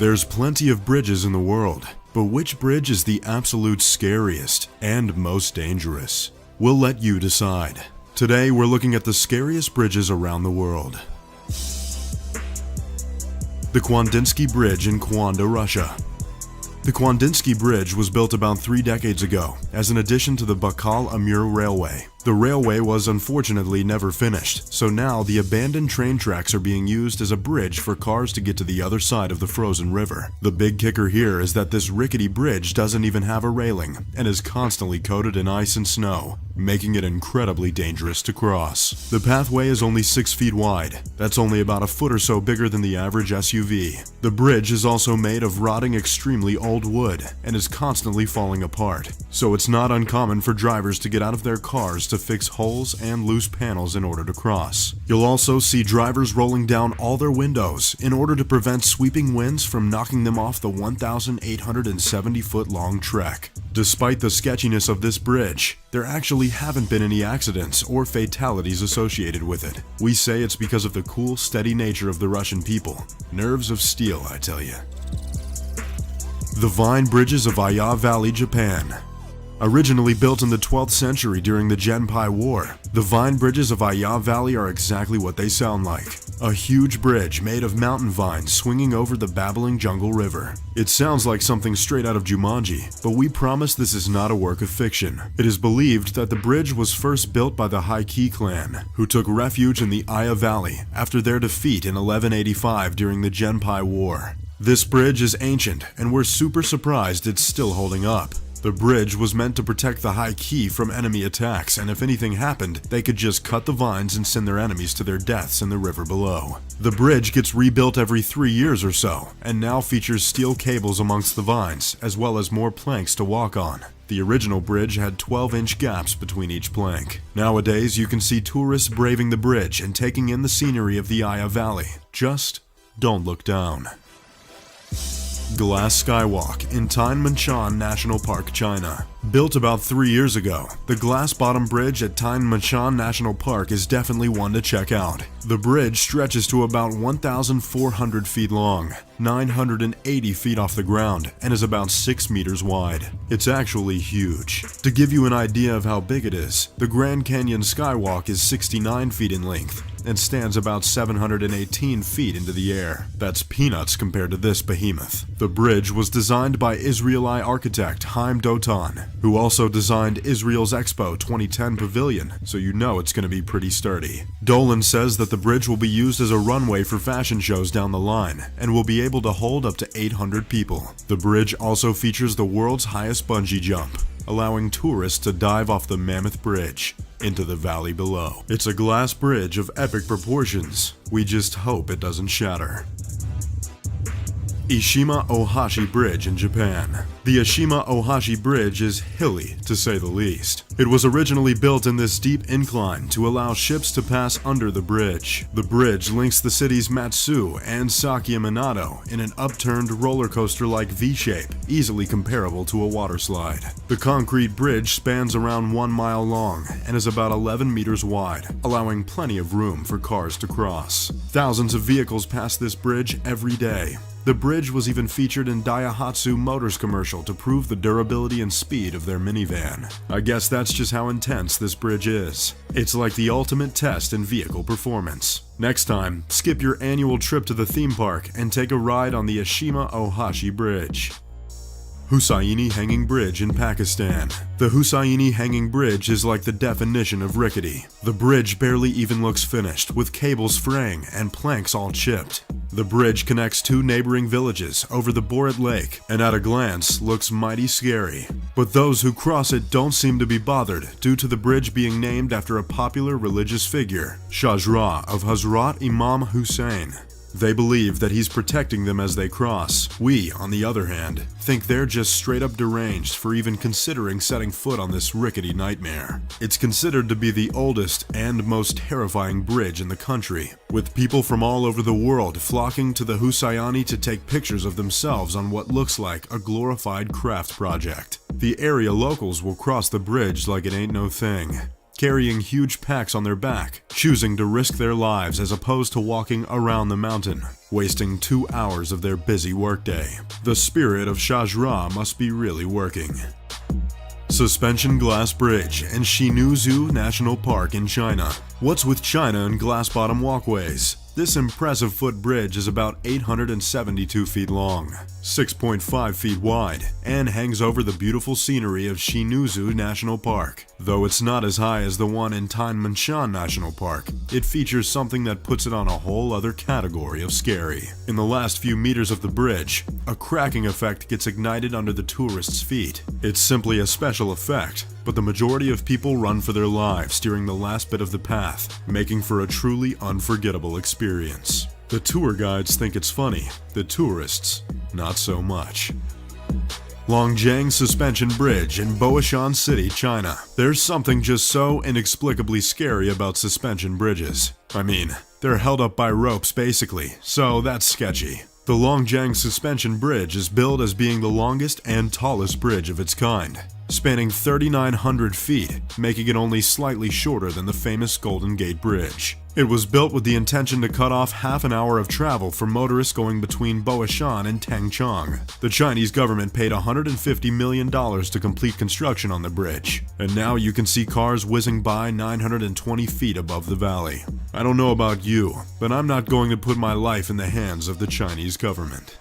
There's plenty of bridges in the world, but which bridge is the absolute scariest and most dangerous? We'll let you decide. Today we're looking at the scariest bridges around the world. The Kwandinsky Bridge in Kwanda, Russia. The Kwandinsky Bridge was built about 3 decades ago as an addition to the Baikal-Amur Railway. The railway was unfortunately never finished, so now the abandoned train tracks are being used as a bridge for cars to get to the other side of the frozen river. The big kicker here is that this rickety bridge doesn't even have a railing and is constantly coated in ice and snow, making it incredibly dangerous to cross. The pathway is only 6 feet wide. That's only about a foot or so bigger than the average SUV. The bridge is also made of rotting, extremely old wood and is constantly falling apart, so it's not uncommon for drivers to get out of their cars to fix holes and loose panels in order to cross. You'll also see drivers rolling down all their windows in order to prevent sweeping winds from knocking them off the 1,870-foot long trek. Despite the sketchiness of this bridge, there actually haven't been any accidents or fatalities associated with it. We say it's because of the cool, steady nature of the Russian people. Nerves of steel, I tell you. The Vine Bridges of Aya Valley, Japan. Originally built in the 12th century during the Genpei War, the vine bridges of Aya Valley are exactly what they sound like. A huge bridge made of mountain vines swinging over the babbling jungle river. It sounds like something straight out of Jumanji, but we promise this is not a work of fiction. It is believed that the bridge was first built by the Haiki clan, who took refuge in the Aya Valley after their defeat in 1185 during the Genpei War. This bridge is ancient, and we're super surprised it's still holding up. The bridge was meant to protect the Haiki from enemy attacks, and if anything happened, they could just cut the vines and send their enemies to their deaths in the river below. The bridge gets rebuilt every 3 years or so, and now features steel cables amongst the vines, as well as more planks to walk on. The original bridge had 12-inch gaps between each plank. Nowadays, you can see tourists braving the bridge and taking in the scenery of the Aya Valley. Just don't look down. Glass Skywalk in Tianmanshan National Park, China. Built about 3 years ago, the glass bottom bridge at Tianmanshan National Park is definitely one to check out. The bridge stretches to about 1,400 feet long, 980 feet off the ground, and is about 6 meters wide. It's actually huge. To give you an idea of how big it is, the Grand Canyon Skywalk is 69 feet in length and stands about 718 feet into the air. That's peanuts compared to this behemoth. The bridge was designed by Israeli architect Haim Dotan, who also designed Israel's Expo 2010 pavilion, so you know it's going to be pretty sturdy. Dolan says that the bridge will be used as a runway for fashion shows down the line and will be able to hold up to 800 people. The bridge also features the world's highest bungee jump, allowing tourists to dive off the Mammoth Bridge into the valley below. It's a glass bridge of epic proportions. We just hope it doesn't shatter. Ishima Ohashi Bridge in Japan. The Ishima Ohashi Bridge is hilly, to say the least. It was originally built in this steep incline to allow ships to pass under the bridge. The bridge links the cities Matsu and Sakya Minato in an upturned roller coaster-like V-shape, easily comparable to a water slide. The concrete bridge spans around 1 mile long and is about 11 meters wide, allowing plenty of room for cars to cross. Thousands of vehicles pass this bridge every day. The bridge was even featured in Daihatsu Motors commercial to prove the durability and speed of their minivan. I guess that's just how intense this bridge is. It's like the ultimate test in vehicle performance. Next time, skip your annual trip to the theme park and take a ride on the Ishima Ohashi Bridge. Hussaini Hanging Bridge in Pakistan. The Hussaini Hanging Bridge is like the definition of rickety. The bridge barely even looks finished, with cables fraying and planks all chipped. The bridge connects 2 neighboring villages over the Borat Lake, and at a glance looks mighty scary. But those who cross it don't seem to be bothered due to the bridge being named after a popular religious figure, Shajra of Hazrat Imam Hussein. They believe that he's protecting them as they cross. We, on the other hand, think they're just straight up deranged for even considering setting foot on this rickety nightmare. It's considered to be the oldest and most terrifying bridge in the country, with people from all over the world flocking to the Hussaini to take pictures of themselves on what looks like a glorified craft project. The area locals will cross the bridge like it ain't no thing. carrying huge packs on their back, choosing to risk their lives as opposed to walking around the mountain, wasting 2 hours of their busy workday. The spirit of Shajra must be really working. Suspension Glass Bridge in Shinuzu National Park in China. What's with China and glass-bottom walkways? This impressive footbridge is about 872 feet long, 6.5 feet wide, and hangs over the beautiful scenery of Shinuzu National Park. Though it's not as high as the one in Tianminshan National Park, it features something that puts it on a whole other category of scary. In the last few meters of the bridge, a cracking effect gets ignited under the tourists' feet. It's simply a special effect, but the majority of people run for their lives during the last bit of the path, making for a truly unforgettable experience. The tour guides think it's funny, the tourists, not so much. Longjiang Suspension Bridge in Baoshan City, China. There's something just so inexplicably scary about suspension bridges. I mean, they're held up by ropes basically, so that's sketchy. The Longjiang Suspension Bridge is billed as being the longest and tallest bridge of its kind, spanning 3,900 feet, making it only slightly shorter than the famous Golden Gate Bridge. It was built with the intention to cut off half an hour of travel for motorists going between Baoshan and Tangchong. The Chinese government paid $150 million to complete construction on the bridge, and now you can see cars whizzing by 920 feet above the valley. I don't know about you, but I'm not going to put my life in the hands of the Chinese government.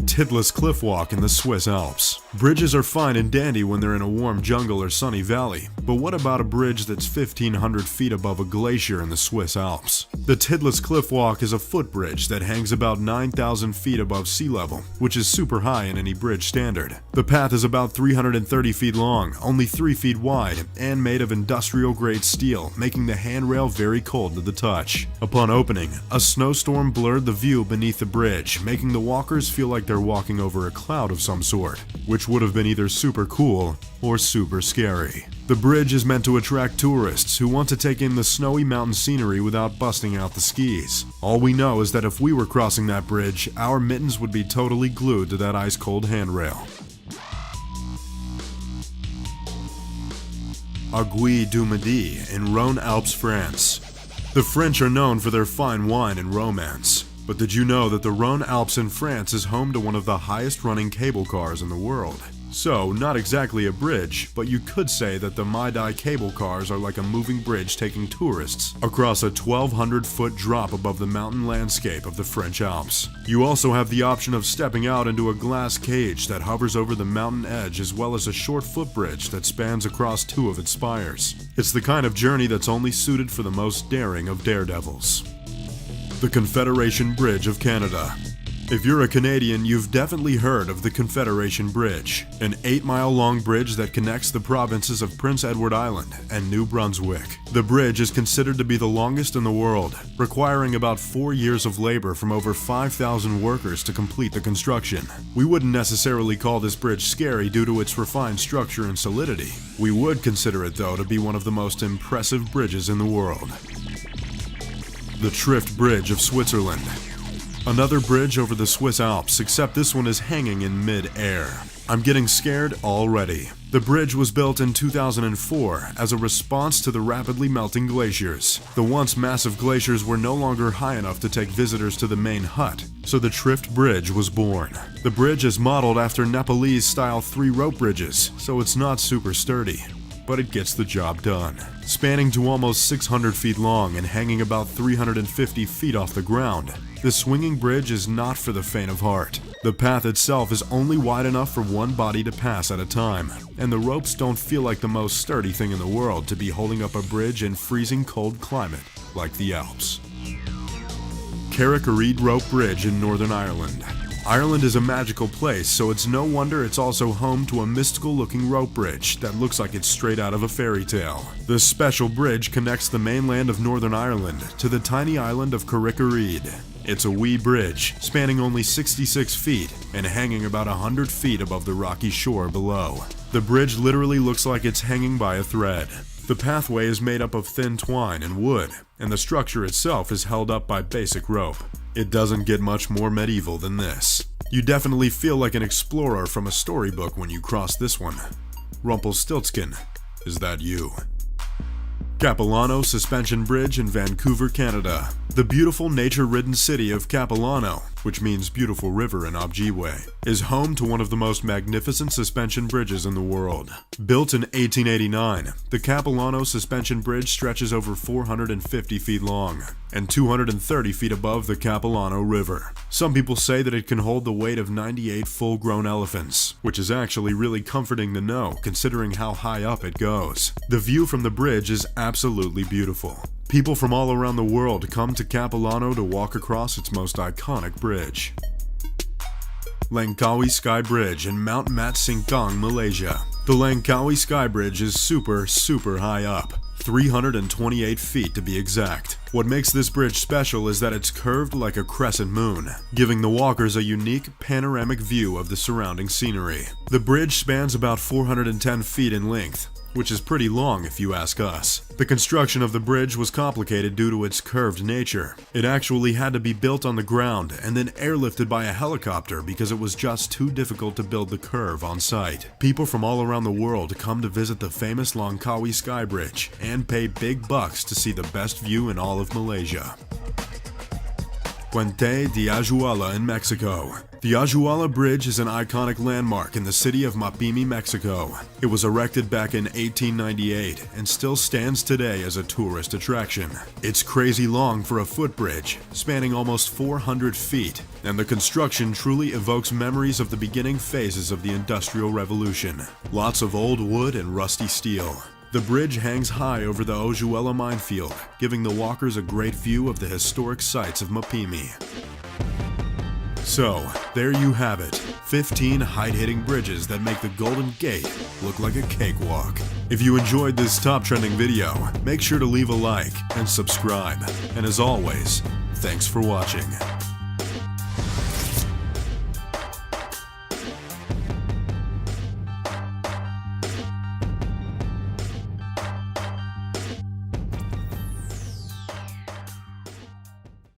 Tidless Cliff Walk in the Swiss Alps. Bridges are fine and dandy when they're in a warm jungle or sunny valley, but what about a bridge that's 1,500 feet above a glacier in the Swiss Alps? The Tidless Cliff Walk is a footbridge that hangs about 9,000 feet above sea level, which is super high in any bridge standard. The path is about 330 feet long, only 3 feet wide, and made of industrial-grade steel, making the handrail very cold to the touch. Upon opening, a snowstorm blurred the view beneath the bridge, making the walkers feel like they're walking over a cloud of some sort, which would have been either super cool or super scary. The bridge is meant to attract tourists who want to take in the snowy mountain scenery without busting out the skis. All we know is that if we were crossing that bridge, our mittens would be totally glued to that ice-cold handrail. Aiguille du Midi in Rhône Alps, France. The French are known for their fine wine and romance. But did you know that the Rhône Alps in France is home to one of the highest running cable cars in the world? So, not exactly a bridge, but you could say that the Maidai cable cars are like a moving bridge taking tourists across a 1,200-foot drop above the mountain landscape of the French Alps. You also have the option of stepping out into a glass cage that hovers over the mountain edge, as well as a short footbridge that spans across 2 of its spires. It's the kind of journey that's only suited for the most daring of daredevils. The Confederation Bridge of Canada. If you're a Canadian, you've definitely heard of the Confederation Bridge, an 8-mile-long bridge that connects the provinces of Prince Edward Island and New Brunswick. The bridge is considered to be the longest in the world, requiring about 4 years of labor from over 5,000 workers to complete the construction. We wouldn't necessarily call this bridge scary due to its refined structure and solidity. We would consider it, though, to be one of the most impressive bridges in the world. The Trift Bridge of Switzerland. Another bridge over the Swiss Alps, except this one is hanging in mid-air. I'm getting scared already. The bridge was built in 2004 as a response to the rapidly melting glaciers. The once massive glaciers were no longer high enough to take visitors to the main hut, so the Trift Bridge was born. The bridge is modeled after Nepalese-style 3-rope bridges, so it's not super sturdy, but it gets the job done. Spanning to almost 600 feet long and hanging about 350 feet off the ground, the swinging bridge is not for the faint of heart. The path itself is only wide enough for one body to pass at a time, and the ropes don't feel like the most sturdy thing in the world to be holding up a bridge in freezing cold climate like the Alps. Carrick-a-Rede Rope Bridge in Northern Ireland. Ireland is a magical place, so it's no wonder it's also home to a mystical-looking rope bridge that looks like it's straight out of a fairy tale. This special bridge connects the mainland of Northern Ireland to the tiny island of Carrick-a-Rede. It's a wee bridge, spanning only 66 feet and hanging about 100 feet above the rocky shore below. The bridge literally looks like it's hanging by a thread. The pathway is made up of thin twine and wood, and the structure itself is held up by basic rope. It doesn't get much more medieval than this. You definitely feel like an explorer from a storybook when you cross this one. Rumpelstiltskin, is that you? Capilano Suspension Bridge in Vancouver, Canada. The beautiful nature-ridden city of Capilano, which means beautiful river in Ojibwe, is home to one of the most magnificent suspension bridges in the world. Built in 1889, the Capilano Suspension Bridge stretches over 450 feet long and 230 feet above the Capilano River. Some people say that it can hold the weight of 98 full-grown elephants, which is actually really comforting to know considering how high up it goes. The view from the bridge is absolutely beautiful. People from all around the world come to Capilano to walk across its most iconic bridge. Langkawi Sky Bridge in Mount Mat Singkang, Malaysia. The Langkawi Sky Bridge is super high up, 328 feet to be exact. What makes this bridge special is that it's curved like a crescent moon, giving the walkers a unique panoramic view of the surrounding scenery. The bridge spans about 410 feet in length, which is pretty long if you ask us. The construction of the bridge was complicated due to its curved nature. It actually had to be built on the ground and then airlifted by a helicopter because it was just too difficult to build the curve on site. People from all around the world come to visit the famous Langkawi Sky Bridge and pay big bucks to see the best view in all of Malaysia. Puente de Ayuela in Mexico. The Ayuela Bridge is an iconic landmark in the city of Mapimi, Mexico. It was erected back in 1898 and still stands today as a tourist attraction. It's crazy long for a footbridge, spanning almost 400 feet, and the construction truly evokes memories of the beginning phases of the Industrial Revolution. Lots of old wood and rusty steel. The bridge hangs high over the Ayuela minefield, giving the walkers a great view of the historic sites of Mapimi. So, there you have it, 15 height-hitting bridges that make the Golden Gate look like a cakewalk. If you enjoyed this top trending video, make sure to leave a like and subscribe. And as always, thanks for watching.